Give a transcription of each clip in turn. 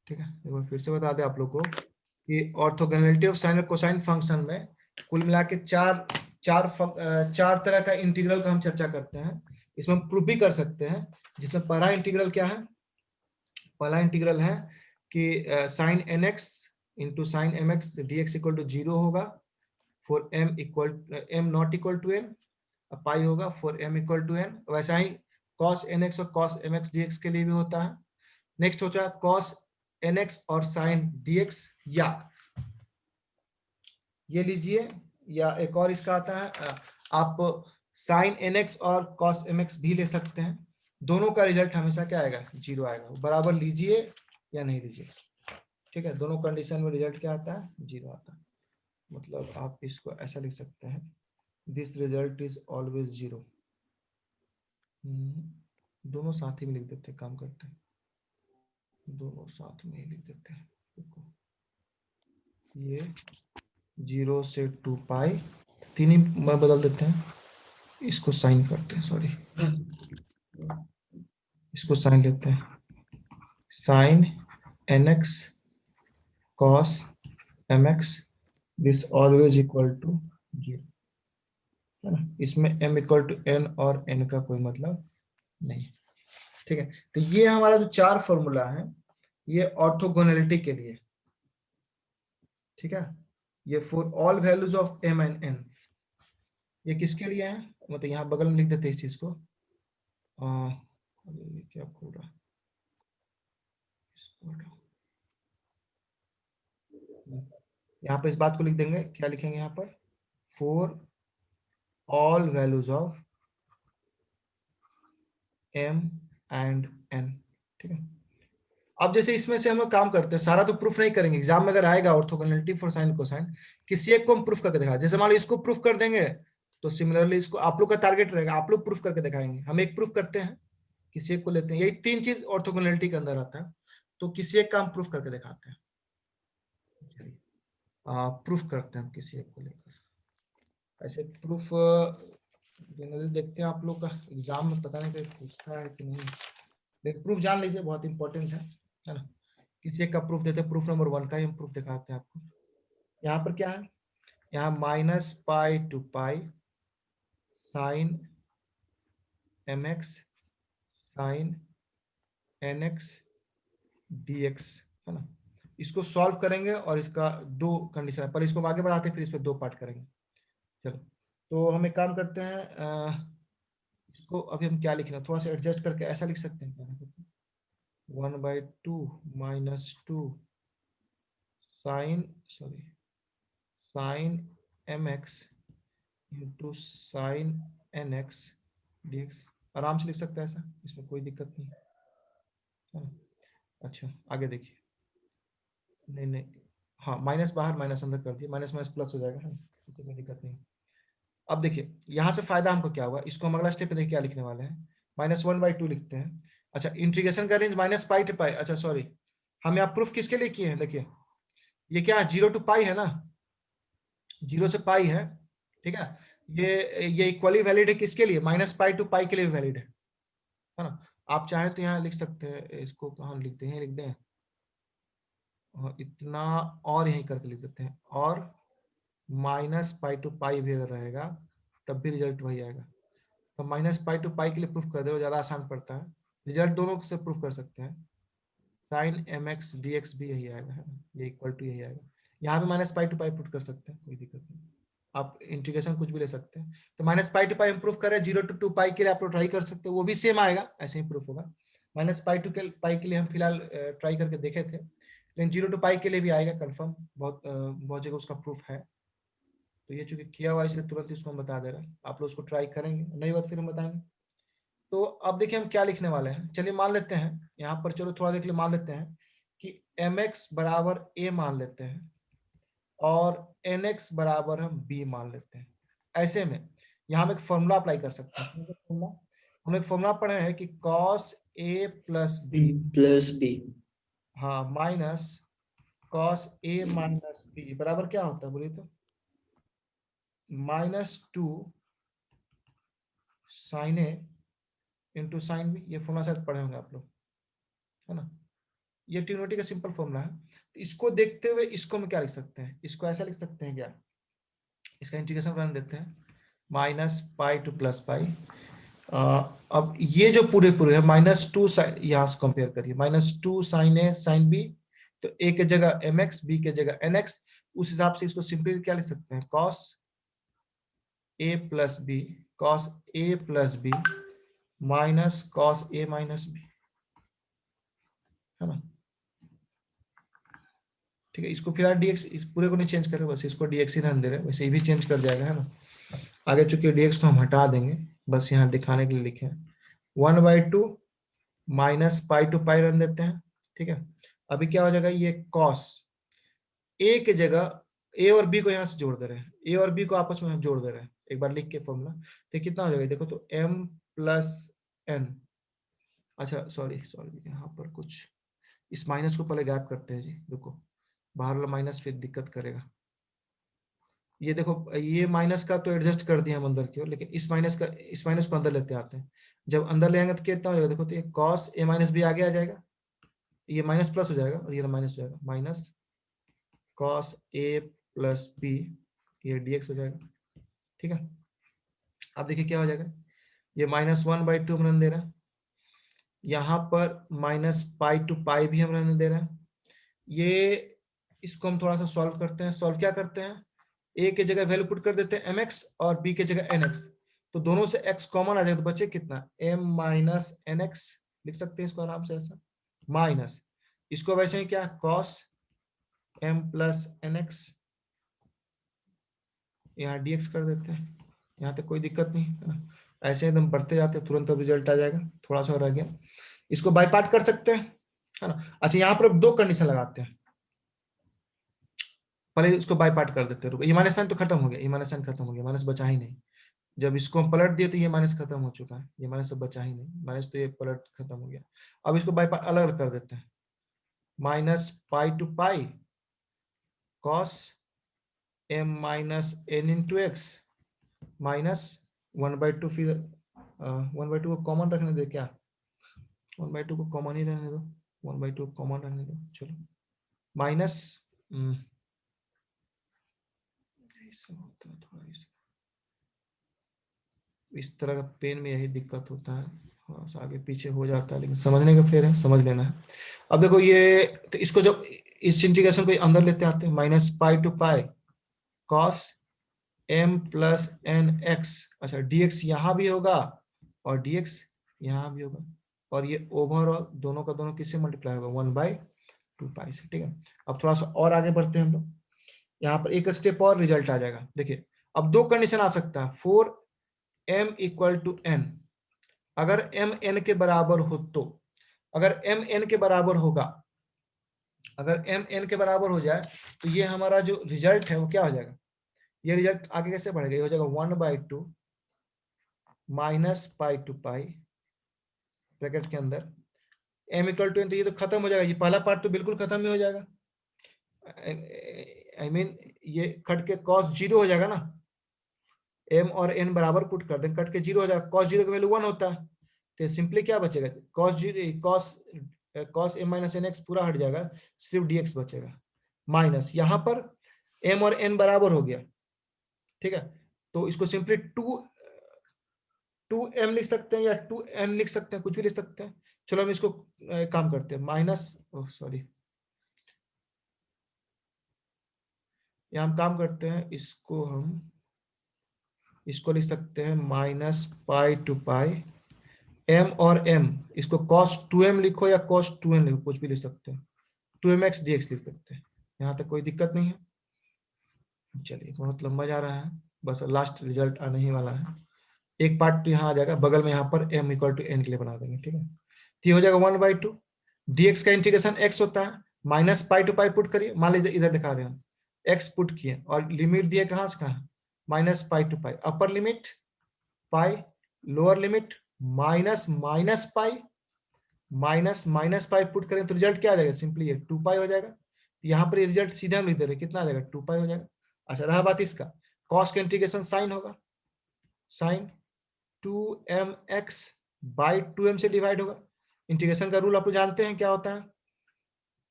ठीक है, एक बार फिर से बता दें आप लोग को कि ऑर्थोगोनैलिटी ऑफ साइन और कोसाइन फंक्शन में कुल मिला के चार तरह का इंटीग्रल का हम चर्चा करते हैं। इसमें हम प्रूफ भी कर सकते हैं, जिसमें पहला इंटीग्रल क्या है, पहला इंटीग्रल है कि sine n x into sine m x d x equal to 0 होगा for m not equal to n, pi होगा for m equal to n. वैसा ही कॉस एन एक्स और cos m x d x के लिए भी होता है। नेक्स्ट हो जाए कॉस एन एक्स और साइन डी एक्स, या ये लीजिए, या एक और इसका आता है आप साइन एन एक्स और कॉस एम एक्स भी ले सकते हैं। दोनों का रिजल्ट हमेशा क्या आएगा, 0 आएगा, बराबर लीजिए या नहीं लीजिए। ठीक है, दोनों कंडीशन में रिजल्ट क्या आता है, 0 आता है। मतलब आप इसको ऐसा लिख सकते हैं, दिस रिजल्ट इज ऑलवेज 0। दोनों साथ ही में लिख देते हैं, काम करते हैं, दोनों साथ में ही लिख देते हैं। देखो ये 0 से 2 पाई, तीन ही में बदल देते हैं, इसको साइन करते हैं, सॉरी इसको साइन लेते हैं, sine n x cos m x this always equal to 0, है ना। इसमें m इक्वल टू n और n का कोई मतलब नहीं। ठीक है, तो ये हमारा जो चार फॉर्मूला है ये ऑर्थोगोनैलिटी के लिए। ठीक है, ये for all values of m and n, ये किसके लिए है, मतलब यहाँ बगल में लिख देते हैं इस चीज को। क्या खोल रहा, यहाँ पर इस बात को लिख देंगे, क्या लिखेंगे यहाँ पर, for all values of m and n। ठीक है, अब जैसे इसमें से हम लोग काम करते हैं, सारा तो प्रूफ नहीं करेंगे, एग्जाम में अगर आएगा ऑर्थोगोनैलिटी फॉर साइन कोसाइन, किसी एक को हम प्रूफ करके दिखा, जैसे मान लो इसको प्रूफ कर देंगे तो सिमिलरली इसको आप लोग का टारगेट रहेगा, आप लोग प्रूफ करके दिखाएंगे, हम एक प्रूफ करते हैं, किसी एक को लेते हैं, यही तीन चीज ऑर्थोगोनैलिटी के अंदर आता है, तो किसी एक का हम प्रूफ करके दिखाते हैं, प्रूफ करते हैं हम किसी एक को लेकर। ऐसे प्रूफ जनरली देखते हैं आप लोग का एग्जाम में, पता नहीं कोई पूछता है कि नहीं, लेकिन प्रूफ जान लीजिए, बहुत इंपॉर्टेंट है ना। किसी एक का प्रूफ देते हैं, प्रूफ नंबर 1 का ही हम प्रूफ दिखाते हैं आपको। यहाँ पर क्या है, यहाँ minus pi to pi sine m x sine n x d x, है ना। इसको सॉल्व करेंगे और इसका दो कंडीशन है, पर इसको आगे बढ़ाते हैं, फिर इस पर दो पार्ट करेंगे। चलो, तो हम एक काम करते हैं, इसको अभी हम क्या लिखना, थोड़ा सा एडजस्ट करके ऐसा लिख सकते हैं, 1/2 -2 sine sorry sine m x into sine n x d x, आराम से लिख सकते हैं ऐसा, इसमें कोई दिक्कत नहीं है ना। अच्छा आगे देखिए, नहीं नहीं, हाँ माइनस बाहर माइनस अंदर कर दिए, माइनस माइनस प्लस हो जाएगा, है ना, इससे कोई दिक्कत नहीं। अब देखिए यहाँ से फायदा हमको क्या हुआ, इसको हम अगला स्टेप पे देखिए क्या लिखने वाले हैं, -1/2 लिखते हैं। अच्छा, इंटीग्रेशन का रेंज -पाई टू पाई, अच्छा सॉरी, हम यहाँ प्रूफ किसके लिए किए हैं, देखिए ये क्या है, 0 to पाई है ना, 0 से पाई है। ठीक है, ये इक्वली वैलिड है किसके लिए, -पाई टू पाई के लिए वैलिड है ना। आप चाहे तो यहाँ लिख सकते हैं, इसको कहाँ लिख दें, लिख दें इतना, और यहीं करके लिख देते हैं, और -पाई टू पाई भी अगर रहेगा तब भी रिजल्ट वही आएगा। तो -पाई टू पाई के लिए प्रूफ कर दे, ज्यादा आसान पड़ता है, रिजल्ट दोनों से प्रूफ कर सकते हैं, sine m x d x भी यही आएगा, है ना, ये इक्वल टू यही आएगा। यहाँ भी -पाई टू पाई प्रूफ कर सकते हैं, कोई दिक्कत नहीं, आप इंटीग्रेशन कुछ भी ले सकते हैं। तो -पाई टू पाई हम प्रूफ करें, 0 to 2 पाई के लिए आप लोग ट्राई कर सकते हैं, वो भी सेम आएगा, ऐसे ही प्रूफ होगा। -पाई टू पाई के लिए हम फिलहाल ट्राई करके देखे थे, लेकिन 0 to पाई के लिए भी आएगा कंफर्म, बहुत जगह उसका प्रूफ है। तो ये चूंकि किया हुआ इसलिए तुरंत इसको हम बता दे रहे हैं, आप लोग उसको ट्राई करेंगे, नई बात फिर हम बताएंगे। तो अब देखिए हम क्या लिखने वाले हैं, चलिए मान लेते हैं यहाँ पर, चलो थोड़ा देख ले, मान लेते हैं कि एम एक्स बराबर ए मान लेते हैं और एन एक्स बराबर हम बी मान लेते हैं। ऐसे में यहाँ हम एक फॉर्मूला अप्लाई कर सकते हैं, हम एक फॉर्मूला पढ़े हैं कि कॉस ए प्लस बी, हाँ minus cos A minus B बराबर क्या होता है बोलिए तो, -2 साइन ए इंटू साइन बी, ये फॉर्मूला शायद पढ़े होंगे आप लोग, है ना। ये ट्रिग्नोमेट्री का सिंपल फॉर्मूला है। तो इसको देखते हुए इसको हम क्या लिख सकते हैं, इसको ऐसा लिख सकते हैं क्या, इसका इंटीग्रेशन करने देते हैं, minus pi two plus pi. अब ये जो पूरे पूरे है -2 साइन, यहाँ से कंपेयर करिए, -2 साइन ए साइन बी, तो ए के जगह एम एक्स, बी के जगह एन एक्स, उस हिसाब से इसको सिंपली क्या लिख सकते हैं, cos A plus B, cos A plus B minus cos A minus B, है ना। ठीक है, इसको फिलहाल डीएक्स, इस पूरे को नहीं चेंज कर रहे, बस इसको डीएक्स ही रहने दे रहे, वैसे ये भी चेंज कर जाएगा, है ना। आगे चूंकि डीएक्स को हम हटा देंगे, बस यहाँ दिखाने के लिए लिखे हैं, 1/2 माइनस पाई टू पाई रहने देते हैं। ठीक है, अभी क्या हो जाएगा, ये कॉस ए के जगह ए और बी को यहाँ से जोड़ दे रहे हैं, ए और बी को आपस में जोड़ दे रहे हैं, एक बार लिख के फॉर्मूला, तो कितना हो जाएगा, देखो तो m प्लस एन, अच्छा सॉरी सॉरी, यहाँ पर कुछ इस माइनस को पहले गैप करते हैं जी, रुको, बाहर वाला माइनस फिर दिक्कत करेगा। ये देखो, ये माइनस का तो एडजस्ट कर दिया हम अंदर की ओर, लेकिन इस माइनस को अंदर लेते आते हैं, जब अंदर ले आएंगे तो कितना हो जाएगा, देखो तो ये कॉस ए माइनस बी आगे आ जाएगा, ये माइनस प्लस हो जाएगा और ये माइनस हो जाएगा, minus cos A plus B, ये डीएक्स हो जाएगा। ठीक है, अब देखिए क्या हो जाएगा, ये -1/2 हम रहने दे रहे हैं, यहाँ पर माइनस पाई टू पाई भी हम रहने दे रहे हैं। ये इसको हम थोड़ा सा सॉल्व करते हैं, सॉल्व क्या करते हैं, ए के जगह वैल्यू पुट कर देते हैं mx और b के जगह nx, तो दोनों से x कॉमन आ जाएगा, तो बचे कितना, m माइनस nx, लिख सकते हैं इसको आराम से ऐसा, माइनस इसको वैसे ही क्या, cos m प्लस nx, यहाँ dx कर देते हैं, यहाँ तक कोई दिक्कत नहीं है ना, ऐसे एकदम बढ़ते जाते हैं, तुरंत अब रिजल्ट आ जाएगा, थोड़ा सा रह गया, इसको बाई पार्ट कर सकते हैं, है ना। अच्छा, यहाँ पर दो कंडीशन लगाते हैं, पहले इसको बाई पार्ट कर देते हैं, ये माइनस साइन तो खत्म हो गया, ये माइनस साइन खत्म हो गया, माइनस बचा ही नहीं, जब इसको हम पलट दिए तो ये माइनस खत्म हो चुका है, ये माइनस सब बचा ही नहीं, माइनस तो ये पलट खत्म हो गया। अब इसको बाई पार्ट अलग कर देते हैं, minus pi to pi cos m minus n into x minus 1/2, फिर 1/2 को कॉमन रखने दे क्या, 1/2 को कॉमन ही रहने दो, 1/2 कॉमन रहने दो, चलो माइनस, ऐसा होता है थोड़ा, इस तरह का पेन में यही दिक्कत होता है, थोड़ा सा आगे पीछे हो जाता है, लेकिन समझने का फेर है, समझ लेना है। अब देखो ये, तो इसको जब इस इंटीग्रेशन को अंदर लेते आते हैं, minus pi to pi cos m plus n x, अच्छा dx यहाँ भी होगा और dx यहाँ भी होगा, और ये ओवरऑल दोनों का दोनों किससे मल्टीप्लाई होगा, 1/2 पाई से। ठीक है, अब थोड़ा सा और आगे बढ़ते हैं हम लोग, यहाँ पर एक स्टेप और रिजल्ट आ जाएगा, देखिए अब दो कंडीशन आ सकता है, 4m इक्वल टू n, अगर m n के बराबर हो तो, अगर m n के बराबर होगा, अगर m n के बराबर हो जाए तो ये हमारा जो रिजल्ट है वो क्या हो जाएगा, ये रिजल्ट आगे कैसे बढ़ेगा, ये हो जाएगा 1/2 minus pi to pi bracket के अंदर m इक्वल टू n, तो ये तो खत्म हो जाएगा, ये पहला पार्ट तो बिल्कुल खत्म ही हो जाएगा, आई मीन ये कट के cos 0 हो जाएगा ना, m और n बराबर पुट कर दें, कट के 0 हो जाएगा, cos 0 का वैल्यू 1 होता है, तो सिंपली क्या बचेगा, cos m minus n x पूरा हट जाएगा, सिर्फ dx बचेगा, माइनस यहाँ पर m और n बराबर हो गया। ठीक है, तो इसको सिंपली 2m लिख सकते हैं या 2n लिख सकते हैं, कुछ भी लिख सकते हैं, चलो हम इसको काम करते हैं, माइनस सॉरी, यहाँ हम काम करते हैं, इसको लिख सकते हैं minus pi to pi m और m, इसको cos 2m लिखो या cos 2n लिखो, कुछ भी लिख सकते हैं, 2mx dx लिख सकते हैं, यहाँ तक कोई दिक्कत नहीं है। चलिए बहुत लंबा जा रहा है, बस लास्ट रिजल्ट आने ही वाला है, एक पार्ट तो यहाँ आ जाएगा, बगल में यहाँ पर m इक्वल टू n के लिए बना देंगे। ठीक है, तो हो जाएगा 1/2, dx का इंटीग्रेशन x होता है, minus pi to pi put करिए, मान लीजिए इधर दिखा रहे हैं x पुट किए और लिमिट दिए कहाँ से कहाँ, minus pi to pi, upper limit pi, lower limit minus minus pi, minus minus pi put करें तो रिजल्ट क्या आ जाएगा, सिंपली ये 2 पाई हो जाएगा, यहाँ पर ये रिजल्ट सीधे हम लिख दे रहे, कितना आ जाएगा 2 पाई हो जाएगा। अच्छा रहा बात इसका, कॉस का इंटीग्रेशन साइन होगा, साइन 2mx बाई 2m से डिवाइड होगा, इंटीग्रेशन का रूल आप लोग जानते हैं क्या होता है,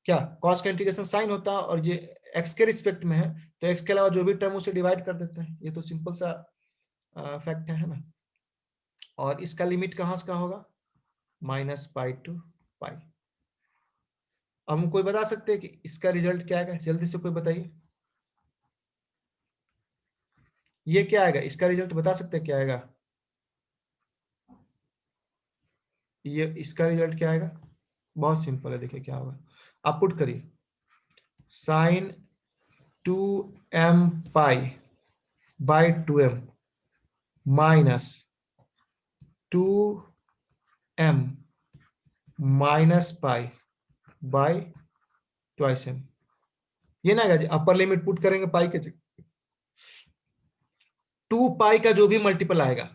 क्या कॉस का इंटीग्रेशन साइन होता है, और ये एक्स के रिस्पेक्ट में है तो एक्स के अलावा जो भी टर्म उसे डिवाइड कर देते हैं। ये तो सिंपल सा फैक्ट है ना। और इसका लिमिट कहाँ से कहाँ होगा, -π to π। हम कोई बता सकते हैं कि इसका रिजल्ट क्या आएगा, जल्दी से कोई बताइए, ये क्या आएगा, इसका रिजल्ट बता सकते हैं क्या आएगा, ये इसका रिजल्ट क्या आएगा, बहुत सिंपल है, देखिए क्या होगा, आप पुट करिए sin 2m pi by 2m minus 2m minus pi by twice m। ये ना आएगा, अपर लिमिट पुट करेंगे पाई के, 2 पाई का जो भी मल्टीपल आएगा,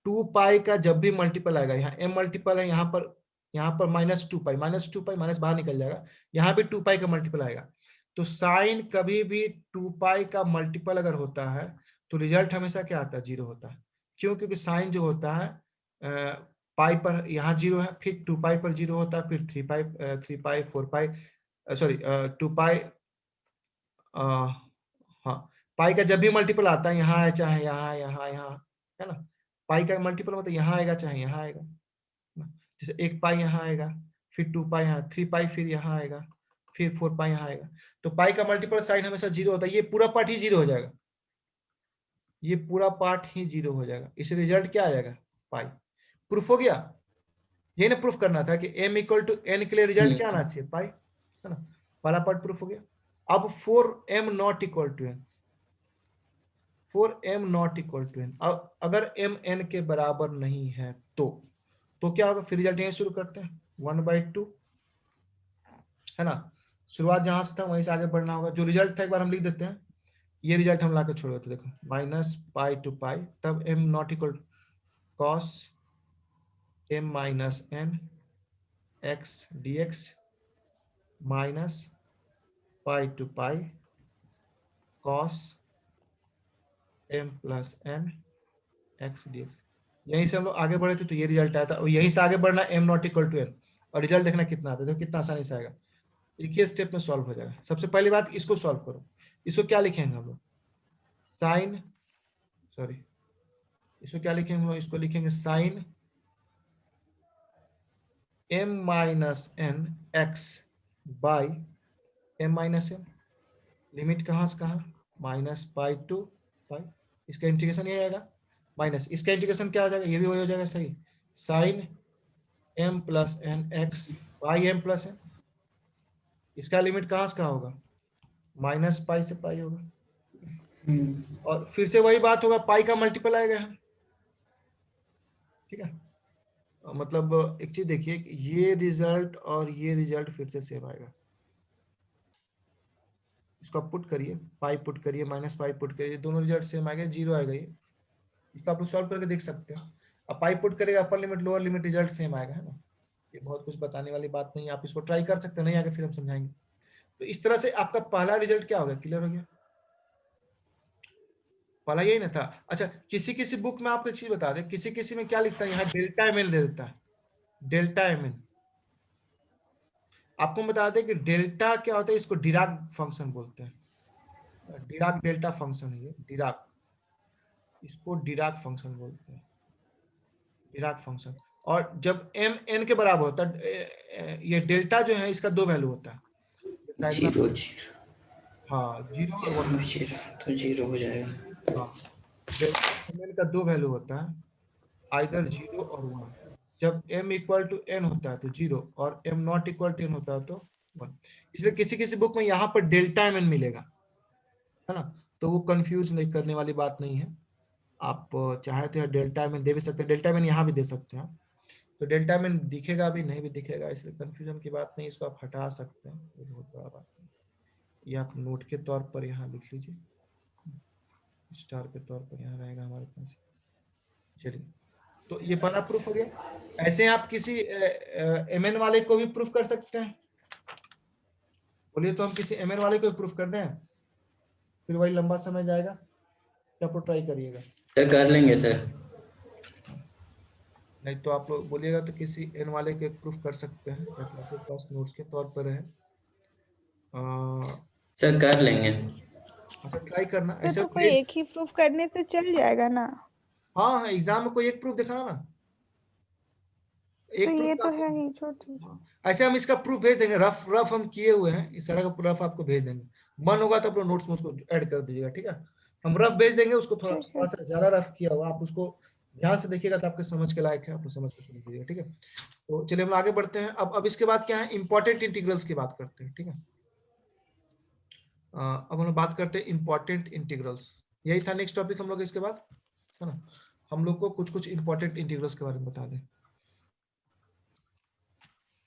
2 पाई का जब भी मल्टीपल आएगा, यहाँ m मल्टीपल है, यहाँ पर -2 पाई, -2 पाई माइनस बाहर निकल जाएगा, यहाँ भी 2 पाई का मल्टीपल आएगा। तो साइन कभी भी 2 पाई का मल्टीपल अगर होता है तो रिजल्ट हमेशा क्या आता है, 0 होता है। क्यों, क्योंकि साइन जो होता है पाई पर यहाँ 0 है, फिर 2 पाई पर 0 होता है, फिर 3 पाई 4 पाई, सॉरी 2 पाई, हाँ, पाई का जब भी मल्टीपल आता है, यहाँ है चाहे यहाँ यहाँ है ना, पाई का मल्टीपल मतलब यहाँ आएगा चाहे यहाँ आएगा ना। जैसे 1 पाई यहाँ आएगा, फिर 2 पाई यहाँ, 3 पाई फिर यहाँ आएगा, फिर 4 पाई यहाँ आएगा। तो पाई का मल्टीपल साइन हमेशा 0 होता है, ये पूरा पार्ट ही 0 हो जाएगा, ये पूरा पार्ट ही 0 हो जाएगा। इस रिजल्ट क्या आ जाएगा, पाई। प्रूफ हो गया, ये ना प्रूफ करना था कि m = n के लिए रिजल्ट क्या आना चाहिए, पाई, है ना। पहला पार्ट प्रूफ हो गया। अब 4m ≠ n, 4m ≠ n, अगर m n के बराबर नहीं है तो क्या होगा, फिर रिजल्ट यहीं शुरू करते हैं, 1/2, है ना। शुरुआत जहां से था वहीं से आगे बढ़ना होगा। जो रिजल्ट था एक बार हम लिख देते हैं, ये रिजल्ट हम लाके छोड़ देते, देखो -π to π, तब m ≠ cos m - n x dx -π to π cos m + n x dx। यहीं से हम लोग आगे बढ़े थे तो ये रिजल्ट आया था, और यहीं से आगे बढ़ना m ≠ n, और रिजल्ट देखना कितना आता है, देखो कितना आसानी से आएगा, एक ही स्टेप में सॉल्व हो जाएगा। सबसे पहली बात इसको सॉल्व करो, इसको क्या लिखेंगे हम लोग, साइन, सॉरी, इसको क्या लिखेंगे हम लोग, इसको लिखेंगे sine m - n x by m - n, limit कहाँ से कहाँ, -π to π, इसका इंटीग्रेशन ये आएगा, माइनस इसका इंटीग्रेशन क्या आ जाएगा, ये भी वही हो जाएगा, सही, sine m + n x by m + n, इसका लिमिट कहाँ से कहाँ होगा, -π से π होगा, और फिर से वही बात होगा, पाई का मल्टीपल आएगा, ठीक है। मतलब एक चीज देखिए, ये रिजल्ट और ये रिजल्ट फिर से सेम आएगा, इसको आप पुट करिए, पाई पुट करिए, -π पुट करिए, दोनों रिजल्ट सेम आएगा, 0 आएगा, ये इसको आप लोग सॉल्व करके देख सकते हैं। अब पाई पुट करेगा, upper limit lower limit result same आएगा, है ना। ये बहुत कुछ बताने वाली बात नहीं है, आप इसको ट्राई कर सकते हैं, नहीं आगे फिर हम समझाएंगे। तो इस तरह से आपका पहला रिजल्ट क्या हो गया, क्लियर हो गया, पहला यही ना था। अच्छा, किसी किसी बुक में आपको एक चीज बता दें, किसी किसी में क्या लिखता है, यहाँ डेल्टा mn दे देता है, डेल्टा mn। आपको बता दें कि डेल्टा क्या होता है, इसको डिराक फंक्शन बोलते हैं, डिराक डेल्टा फंक्शन है ये, डिराक, इसको डिराक फंक्शन बोलते हैं, डिराक फंक्शन। और जब m n के बराबर होता है, ये डेल्टा जो है इसका 2 वैल्यू होता है, साइड में, 0 हाँ 0 और 1, 0 तो 0 हो जाएगा। हाँ, डेल्टा mn का 2 वैल्यू होता है, आइदर 0 और 1। जब m = n होता है तो 0, और m ≠ n होता है तो 1। इसलिए किसी किसी बुक में यहाँ पर डेल्टा mn मिलेगा, है ना, तो वो कंफ्यूज नहीं करने वाली बात नहीं है। आप चाहे तो डेल्टा mn दे भी सकते हैं, डेल्टा mn यहाँ भी दे सकते हैं, तो डेल्टा mn दिखेगा भी नहीं भी दिखेगा, इसलिए कंफ्यूजन की बात नहीं, इसको आप हटा सकते हैं, ये बहुत बड़ा बात नहीं। ये आप नोट के तौर पर यहाँ लिख लीजिए, स्टार के तौर पर यहाँ रहेगा हमारे पास। चलिए, तो ये पहला प्रूफ हो गया। ऐसे आप किसी mn वाले को भी प्रूफ कर सकते हैं, बोलिए तो हम किसी mn वाले को भी प्रूफ कर दें, फिर वही लंबा समय जाएगा, क्या आप ट्राई करिएगा, सर कर लेंगे सर। नहीं तो आप लोग बोलिएगा तो किसी n वाले के प्रूफ कर सकते हैं, ताकि आपके पास नोट्स के तौर पर है। सर कर लेंगे। अच्छा ट्राई करना ऐसे तो कोई भेज। एक ही प्रूफ करने से चल जाएगा ना? हाँ हाँ, एग्जाम में कोई एक प्रूफ दिखाना ना, तो एक प्रूफ ये तो काफी। है ही छोटी। हाँ, ऐसे हम इसका प्रूफ भेज देंगे, रफ रफ हम किए हुए हैं, इस तरह का रफ आपको भेज देंगे। मन होगा तो अपने नोट्स में उसको ऐड कर दीजिएगा, ठीक है। हम रफ भेज देंगे, उसको थोड़ा ठीक है। थोड़ा सा ज्यादा रफ किया हुआ, आप उसको ध्यान से देखिएगा तो आपके समझ के लायक है, आप समझ के सुन लीजिएगा, ठीक है। तो चलिए हम आगे बढ़ते हैं। अब इसके बाद क्या है, इंपॉर्टेंट इंटीग्रल्स की बात करते हैं, ठीक है। अब हम लोग बात करते हैं इंपॉर्टेंट इंटीग्रल्स। यही था नेक्स्ट टॉपिक हम लोग इसके बाद, है ना। हम लोग को कुछ कुछ इंपॉर्टेंट इंटीग्रल्स के बारे में बता दें।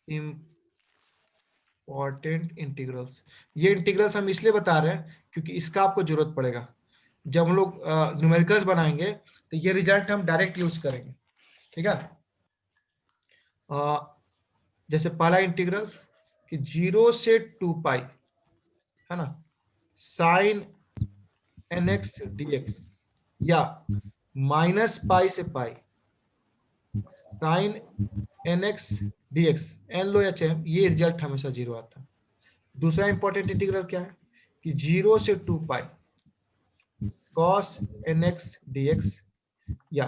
इंपॉर्टेंट इंटीग्रल्स, ये इंटीग्रल्स हम इसलिए बता रहे हैं क्योंकि इसका आपको जरूरत पड़ेगा जब हम लोग न्यूमेरिकल्स बनाएंगे, तो ये रिजल्ट हम डायरेक्ट यूज करेंगे, ठीक है। जैसे पहला इंटीग्रल कि 0 से 2 पाई, है ना, साइन nx dx, या माइनस पाई से pi sine nx dx, n लो या चाहे, ये रिजल्ट हमेशा 0 आता है। दूसरा इंपॉर्टेंट इंटीग्रल क्या है कि 0 से 2 पाई cos nx dx, या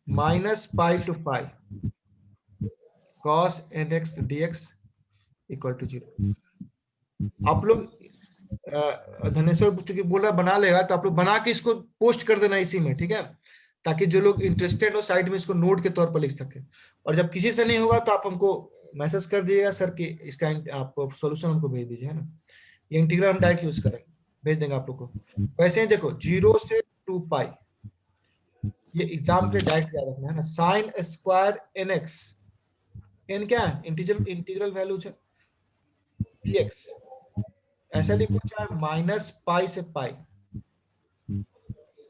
minus pi to pi cos nx dx equal to 0। आप लोग धनेश्वर चूंकि बोल रहा बना लेगा, तो आप लोग बना के इसको पोस्ट कर देना इसी में, ठीक है, ताकि जो लोग इंटरेस्टेड हो साइड में इसको नोट के तौर पर लिख सके। और जब किसी से नहीं होगा तो आप हमको मैसेज कर दीजिएगा सर कि इसका आप सॉल्यूशन हमको भेज दीजिए, है ना। ये इंटीग्रल हम डायरेक्ट यूज करेंगे, भेज देंगे आप लोग को। वैसे ही देखो 0 से 2 पाई, ये एग्जाम के लिए डायरेक्ट याद रखना है ना, साइन स्क्वायर nx, एन क्या है, इंटीग्रल वैल्यू है dx, ऐसा लिखो चाहे माइनस पाई से पाई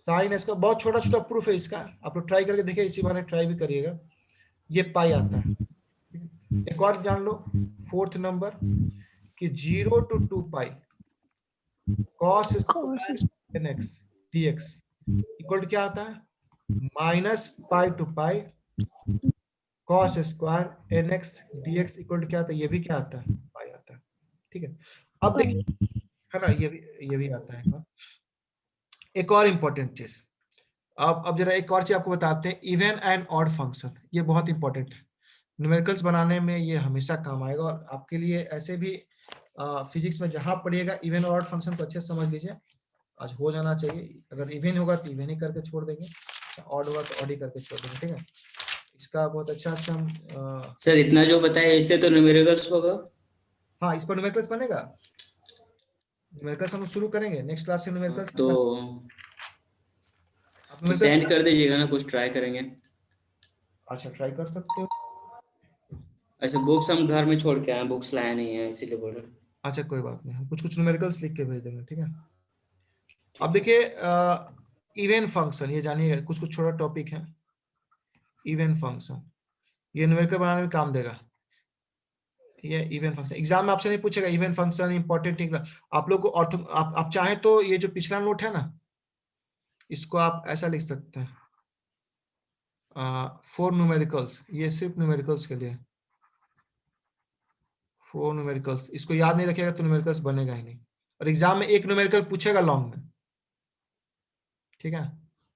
साइन, इसका बहुत छोटा छोटा प्रूफ है इसका, आप लोग ट्राई करके देखिए, इसी बहाने ट्राई भी करिएगा। ये पाई आता है। एक और जान लो, फोर्थ नंबर कि 0 to 2 pi cos square nx dx equal to क्या आता है, minus pi to pi cos square nx dx equal to क्या आता है, ये भी क्या आता है, पाई आता है, ठीक है। अब देखिए, है ना, ये भी आता है। एक और इंपॉर्टेंट चीज, अब जरा एक और चीज आपको बताते हैं, इवन एंड ऑड फंक्शन, ये बहुत इंपॉर्टेंट है न्यूमेरिकल्स बनाने में, ये हमेशा काम आएगा। और आपके लिए ऐसे भी फिजिक्स में जहां पढ़िएगा, इवन और ऑड फंक्शन को अच्छे से समझ लीजिए, आज हो जाना चाहिए। अगर इवन होगा तो इवन ही करके छोड़ देंगे, ऑड होगा तो ऑड ही करके छोड़ देंगे, ठीक है। इसका बहुत अच्छा से हम सर इतना जो बताया इससे तो न्यूमेरिकल्स होगा। हाँ, इस पर न्यूमेरिकल्स बनेगा, न्यूमेरिकल्स हम शुरू करेंगे नेक्स्ट क्लास से न्यूमेरिकल्स। तो सेंड कर दीजिएगा ना, कुछ ट्राई करेंगे। अच्छा ट्राई कर सकते हो। ऐसे बुक्स हम घर में छोड़ के आए, बुक्स लाया नहीं है इसीलिए बोल रहे। अच्छा कोई बात नहीं, हम कुछ कुछ न्यूमेरिकल्स लिख के भेज देंगे, ठीक है। अब ठीक है। देखिए इवन फंक्शन, ये जानिए कुछ कुछ छोटा टॉपिक है। इवन फंक्शन ये न्यूमेरिकल बनाने में काम देगा। ये इवन फंक्शन एग्जाम में आपसे नहीं पूछेगा, इवन फंक्शन इंपॉर्टेंट। आप लोग को आप चाहें तो ये जो पिछला नोट है ना, इसको आप ऐसा लिख सकते हैं, 4 न्यूमेरिकल्स, ये सिर्फ न्यूमेरिकल्स के लिए 4 न्यूमेरिकल्स। इसको याद नहीं रखेगा तो न्यूमेरिकल्स बनेगा ही नहीं, और एग्जाम में एक न्यूमेरिकल पूछेगा लॉन्ग में, ठीक है।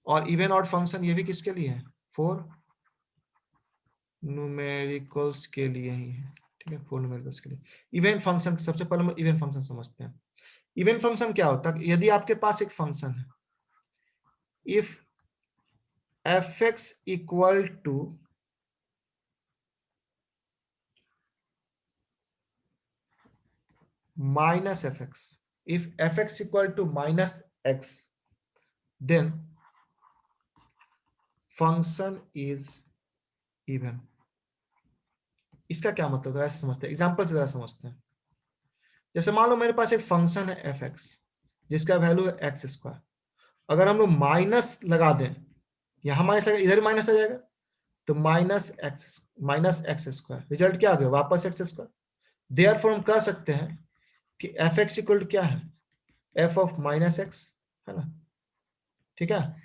और इवन ऑड फंक्शन ये भी किसके लिए है, 4 न्यूमेरिकल्स के लिए ही है, ठीक है, 4 न्यूमेरिकल्स के लिए। इवन फंक्शन, सबसे पहले हम इवन फंक्शन समझते हैं। इवन फंक्शन क्या होता है, यदि आपके पास एक फंक्शन है, if fx equal to minus fx, if fx equal to minus x, then function is even। इसका क्या मतलब, जरा ऐसे समझते हैं, एग्जांपल से जरा समझते हैं। जैसे मान लो मेरे पास एक फंक्शन है fx जिसका वैल्यू है एक्स स्क्वायर, अगर हम लोग माइनस लगा दें, यहां माइनस लगा, इधर माइनस आ जाएगा, तो माइनस एक्स स्क्वायर, रिजल्ट क्या आ गया, वापस एक्स स्क्वायर। देयरफॉर हम कह सकते हैं कि एफ एक्स इक्वल टू क्या है, एफ ऑफ माइनस एक्स, है ना, ठीक है।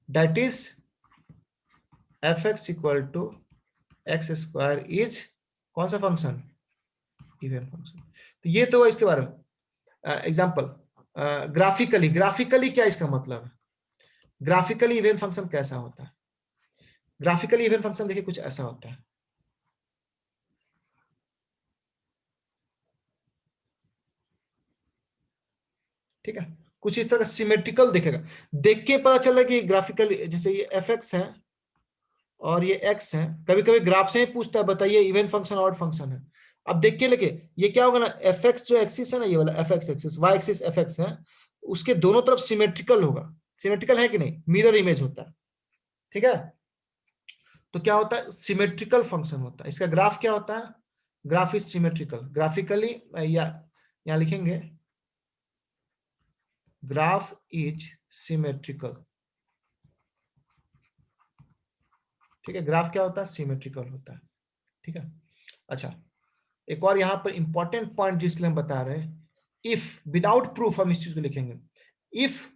That is f x equal to x square is कौन सा फंक्शन, इवन फंक्शन। तो ये तो इसके बारे में एग्जांपल। ग्राफिकली क्या इसका मतलब है? ग्राफिकली इवन फंक्शन कैसा होता है? ग्राफिकली इवन फंक्शन देखिए कुछ ऐसा होता है। ठीक है, कुछ इस तरह का सिमेट्रिकल दिखेगा, देख के पता चल रहा है कि ग्राफिकली, जैसे ये एफ एक्स है और ये एक्स है। कभी कभी ग्राफ से ही पूछता है बताइए इवन फंक्शन ऑड फंक्शन है। अब देख के लेके ये क्या होगा ना, एफ एक्स जो एक्सिस है ना, ये वाला f x axis, y axis f x है, उसके दोनों तरफ सिमेट्रिकल होगा। सिमेट्रिकल है कि नहीं? मिरर इमेज होता है। ठीक है, तो क्या होता है? सिमेट्रिकल फंक्शन होता है। इसका ग्राफ क्या होता है? Graph is symmetrical. ग्राफिकली या यहां लिखेंगे ग्राफ इज सिमेट्रिकल। ठीक है, ग्राफ क्या होता है? सिमेट्रिकल होता है। ठीक है, अच्छा, एक और यहां पर इंपॉर्टेंट पॉइंट जिसके लिए हम बता रहे हैं, इफ विदाउट प्रूफ हम इस चीज को लिखेंगे, if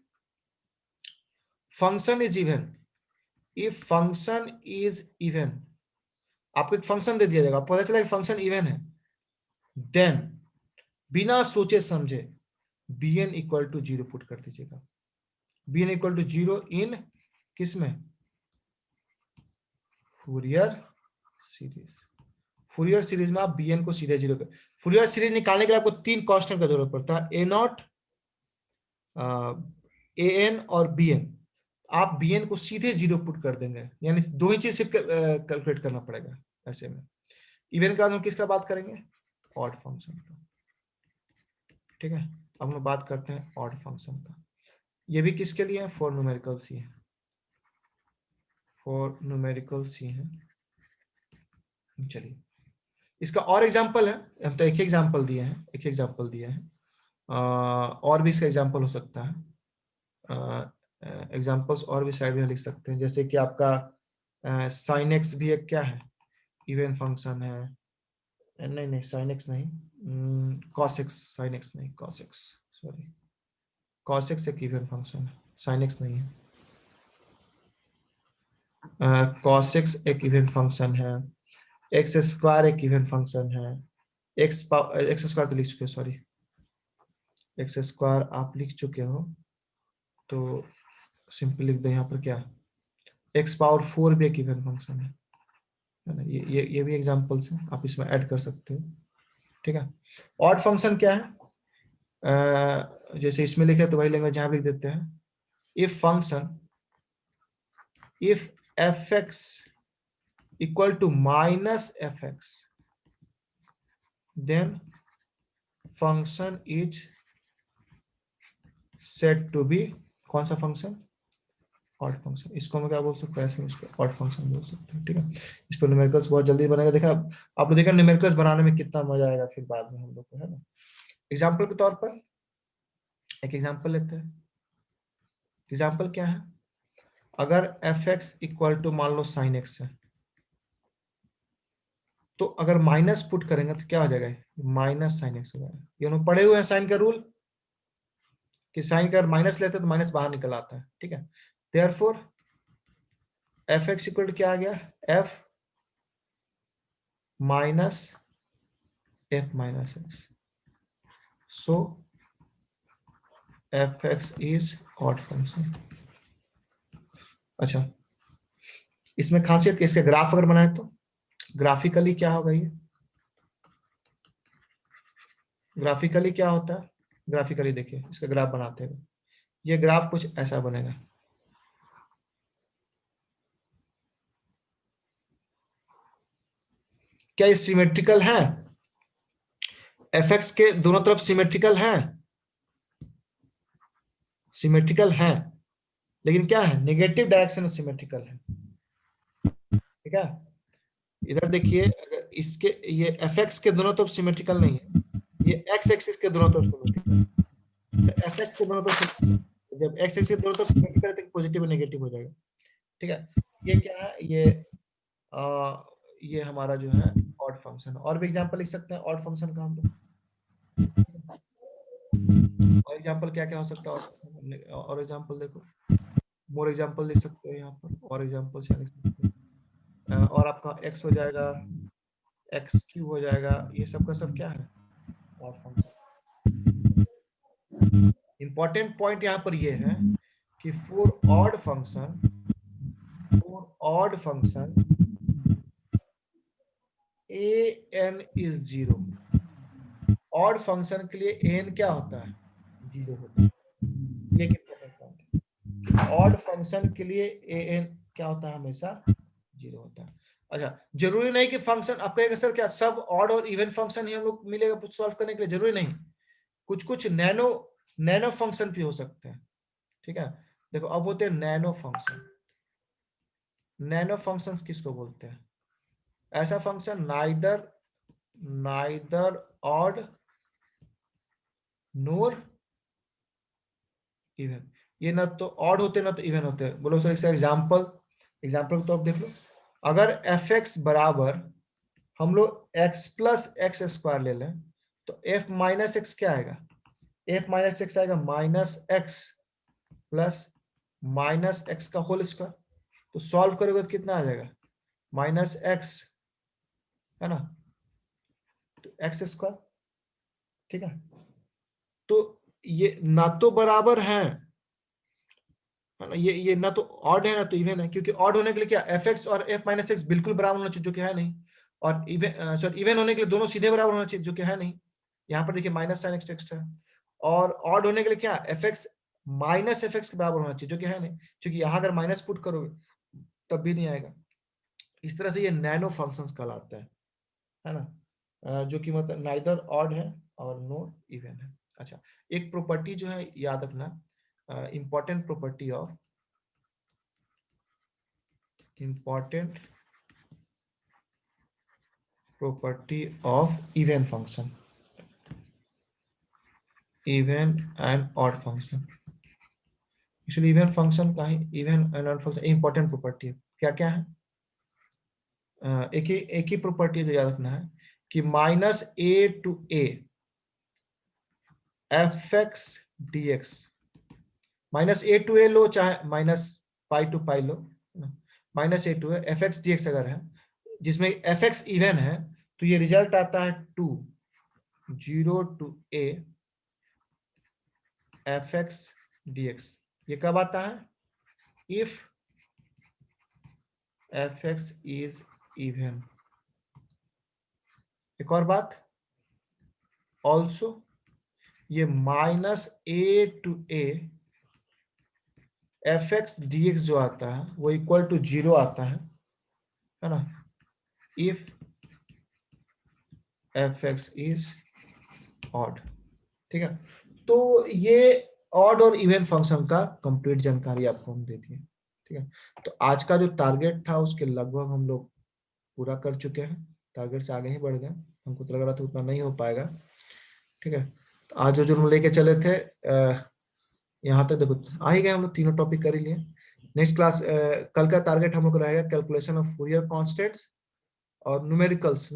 function is even, if function is even, आपको एक फंक्शन दे दिया जाएगा, पता चला कि फंक्शन इवन है, देन बिना सोचे समझे bn इक्वल टू 0 पुट कर दीजिएगा। bn इक्वल टू 0 इन किसमें? Fourier series. फूरियर सीरीज में आप bn को सीधे 0 कर, फूरियर सीरीज निकालने के लिए आपको 3 कांस्टेंट का जरूरत पड़ता है, a नॉट, an और bn। आप bn को सीधे 0 पुट कर देंगे, यानी दो ही चीज सिर्फ कैलकुलेट करना पड़ेगा ऐसे में। इवन का हम किसका बात करेंगे? ऑड फंक्शन का। ठीक है, अब हम बात करते हैं ऑड फंक्शन का। ये भी किसके लिए है? फॉर न्यूमेरिकल सी है, फॉर न्यूमेरिकल सी है। चलिए, इसका और एग्जांपल है, हम तो एक ही एग्जांपल दिए हैं, एक ही एग्जांपल दिए हैं, और भी इसका एग्जांपल हो सकता है। एग्जांपल्स और भी साइड में लिख सकते हैं, जैसे कि आपका साइन एक्स भी एक क्या है? इवन फंक्शन है। नहीं नहीं, साइन एक्स नहीं, कॉस एक्स, साइन एक्स नहीं, cos x, sorry, cos x एक इवन फंक्शन है, साइन एक्स नहीं है। कॉस एक्स एक इवन फंक्शन है, एक्स स्क्वायर एक इवन फंक्शन है, एक्स स्क्वायर तो लिख चुके हो, सॉरी, एक्स स्क्वायर आप लिख चुके हो, तो सिंपल लिख दो यहाँ पर क्या, एक्स पावर 4 भी एक इवन फंक्शन है ना? ये भी एग्जांपल्स हैं, आप इसमें ऐड कर सकते हो। ठीक है, ऑड फंक्शन क्या है? जैसे इसमें लिखे तो वही लैंग्वेज यहाँ लिख देते हैं, if function, if f x equal to minus f x, then function is set to be, कौन सा फंक्शन? Odd function. इसको हम क्या बोल सकते हैं? ऐसे इसको ऑड फंक्शन बोल सकते हैं। ठीक है, इस पर न्यूमेरिकल्स बहुत जल्दी बनेगा, देखना आप लोग, देखा न्यूमेरिकल्स बनाने में कितना मजा आएगा फिर बाद में हम लोग को, है ना। एग्जाम्पल के तौर पर एक एग्जाम्पल लेते हैं। एग्जाम्पल क्या है? अगर एफ एक्स इक्वल टू मान लो साइन एक्स है, तो अगर माइनस पुट करेंगे तो क्या हो जाएगा? माइनस साइन एक्स हो जाएगा। ये लोग पढ़े हुए हैं साइन का रूल, कि साइन का माइनस लेते तो माइनस बाहर निकल आता है। ठीक है, therefore f x equal to क्या आ गया? F minus f minus x, so f x is odd function. अच्छा, इसमें खासियत, इसका ग्राफ अगर बनाए तो ग्राफिकली क्या होगा? ये ग्राफिकली क्या होता है? ग्राफिकली देखिए, इसका ग्राफ बनाते हैं, ये ग्राफ कुछ ऐसा बनेगा। क्या ये सिमेट्रिकल है? एफ एक्स के दोनों तरफ सिमेट्रिकल है? सिमेट्रिकल है, लेकिन क्या है? नेगेटिव डायरेक्शन में सिमेट्रिकल है। ठीक है, इधर देखिए, अगर इसके, ये एफ एक्स के दोनों तरफ सिमेट्रिकल नहीं है, ये एक्स एक्सिस के दोनों तरफ सिमेट्रिकल, तो एफ एक्स के दोनों तरफ, जब एक्स एक्सिस के दोनों तरफ सिमेट्रिकल है तो पॉजिटिव और नेगेटिव हो जाएगा। ठीक है, ये क्या है? ये हमारा जो है ऑड फंक्शन। और भी एग्जांपल लिख सकते हैं ऑड फंक्शन का हम लोग। और एग्जांपल क्या क्या हो सकता है? और एग्जांपल देखो, मोर एग्जांपल लिख सकते हो यहाँ पर, और एग्जांपल से लिख सकते हो। और आपका x हो जाएगा एक्स क्यूब हो जाएगा, ये सब का सब क्या है, ऑड फंक्शन। इंपॉर्टेंट पॉइंट यहाँ पर ये है कि for odd function a n is 0। Odd function के लिए एन क्या होता है, 0 होता है। ये इंपॉर्टेंट पॉइंट है, ऑड फंक्शन के लिए ए एन क्या होता है, हमेशा 0 होता है। अच्छा, जरूरी नहीं कि फंक्शन आप कहेंगे सर क्या सब ऑड और इवन फंक्शन ही हम लोग मिलेगा सॉल्व करने के लिए, जरूरी नहीं, कुछ कुछ नैनो फंक्शन भी हो सकते हैं। ठीक है, देखो अब होते हैं नैनो फंक्शन। नैनो फंक्शंस किसको बोलते हैं, ऐसा फंक्शन नाइदर ऑड नोर इवन, ये ना तो ऑड होते ना तो इवन होते हैं। बोलो सर इसका एग्जाम्पल तो आप देख लो, अगर एफ एक्स बराबर हम लोग एक्स प्लस एक्स स्क्वायर ले लें तो एफ माइनस एक्स क्या आएगा, एफ माइनस एक्स आएगा minus x plus minus x का होल स्क्वायर। तो सॉल्व करोगे तो कितना आ जाएगा, माइनस एक्स, है ना, तो एक्स स्क्वायर। ठीक है, तो ये ना तो बराबर है ना, ये ना तो ऑड है ना तो इवन है, क्योंकि ऑड होने के लिए क्या एफ एक्स और एफ माइनस एक्स बिल्कुल बराबर होना चाहिए, जो कि है नहीं। और इवन होने के लिए दोनों सीधे बराबर होना चाहिए, जो कि है नहीं। यहाँ पर देखिए माइनस साइन एक्स एक्स्ट्रा है। और ऑड होने के लिए क्या F x minus f x के बराबर होना चाहिए, जो कि है नहीं, क्योंकि यहाँ अगर माइनस पुट करोगे तब भी नहीं आएगा। इस तरह से ये नैनो फंक्शंस कहलाता है ना, जो कि मतलब नाइदर ऑड है और नो इवन है। अच्छा, एक प्रॉपर्टी जो है याद रखना, important property of even function, even and odd function. Actually even function का ही even and odd function important property है। क्या क्या है, एक ही प्रॉपर्टी जो याद रखना है कि minus a to a f x d x, minus a to a लो चाहे माइनस पाई टू पाई लो, माइनस ए टू है एफ एक्स डी एक्स अगर है जिसमें एफ एक्स इवन है तो ये रिजल्ट आता है 0 to a f x d x. ये कब आता है, if f x is even. एक और बात ऑल्सो, ये minus a to a f x d x जो आता है वो इक्वल टू 0 आता है ना, if f x is odd. ठीक है, तो ये ऑड और इवन फंक्शन का कंप्लीट जानकारी आपको हम दे दिए। ठीक है, तो आज का जो टारगेट था उसके लगभग हम लोग पूरा कर चुके हैं, टारगेट से आगे ही बढ़ गए, हमको तो लग रहा था उतना नहीं हो पाएगा। ठीक है, तो आज जो हम लेके चले थे यहाँ तक देखो आ ही गए, हम लोग तीनों टॉपिक कर ही लिए। नेक्स्ट क्लास कल का टारगेट हम लोग रहेगा कैलकुलेशन ऑफ फूरियर कॉन्स्टेंट्स और न्यूमेरिकल्स।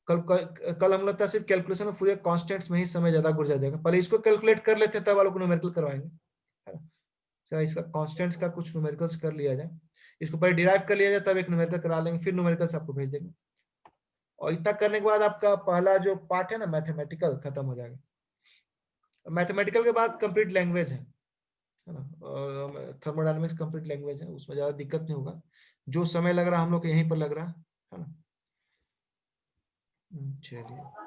कल हम लगता है सिर्फ कैलकुलेशन ऑफ फूरियर कॉन्स्टेंट्स में ही समय ज्यादा गुजर जाएगा, पहले इसको कैलकुलेट कर लेते हैं तब वालों को न्यूमेरिकल करवाएंगे। चलो इसका कॉन्स्टेंट्स का कुछ न्यूमेरिकल्स कर लिया जाए, इसको पहले डिराइव कर लिया जाए तब एक न्यूमेरिकल करा लेंगे, फिर न्यूमेरिकल्स आपको भेज देंगे। और इतना करने के बाद आपका पहला जो पार्ट है ना मैथमेटिकल खत्म हो जाएगा। मैथमेटिकल के बाद कंप्लीट लैंग्वेज है ना, और थर्मोडायनामिक्स कंप्लीट लैंग्वेज है, उसमें ज्यादा दिक्कत नहीं होगा। जो समय लग रहा है हम लोग को यहीं पर लग रहा है ना। चलिए।